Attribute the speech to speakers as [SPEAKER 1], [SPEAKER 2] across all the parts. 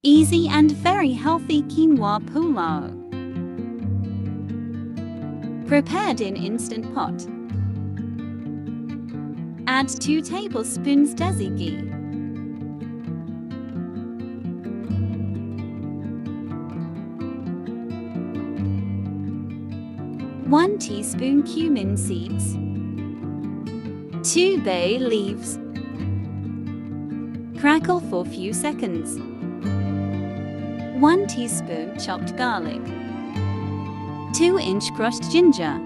[SPEAKER 1] Easy and very healthy quinoa pulao. Prepared in instant pot. Add 2 tablespoons Desi Ghee. 1 teaspoon cumin seeds. 2 bay leaves. Crackle for few seconds. 1 teaspoon chopped garlic. 2-inch crushed ginger.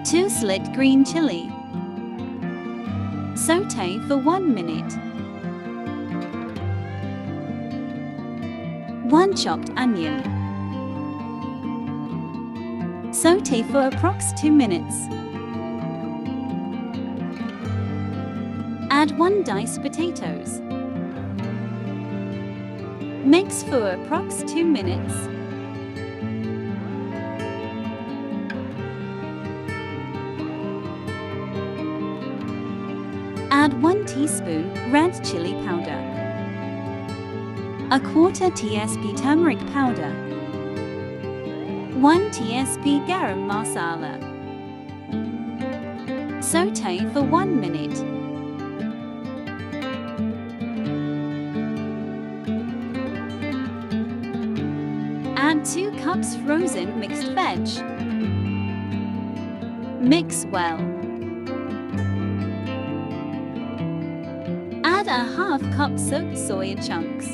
[SPEAKER 1] 2 slit green chili. Sauté for 1 minute. 1 chopped onion. Sauté for approx 2 minutes. Add 1 diced potatoes. Mix for approx 2 minutes. Add 1 teaspoon red chili powder, 1/4 teaspoon turmeric powder, 1 teaspoon garam masala. Sauté for 1 minute. Add 2 cups frozen mixed veg. Mix well. Add a half cup soaked soya chunks.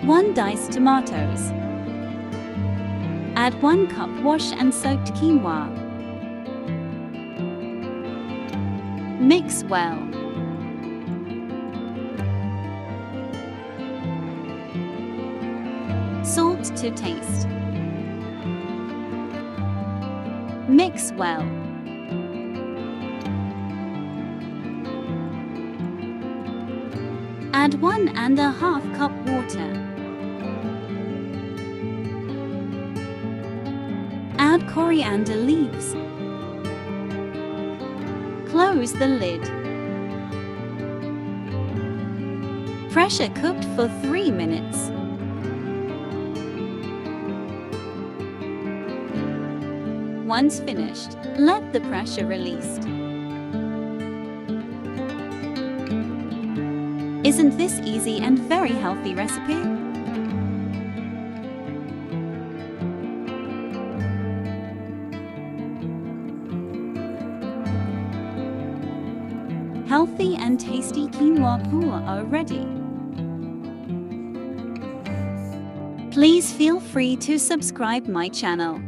[SPEAKER 1] One diced tomatoes. Add 1 cup washed and soaked quinoa. Mix well. Salt to taste. Mix well. Add 1½ cup water. Add coriander leaves. Close the lid. Pressure cooked for 3 minutes. Once finished, let the pressure release. Isn't this easy and very healthy recipe? Healthy and tasty quinoa pulao are ready. Please feel free to subscribe my channel.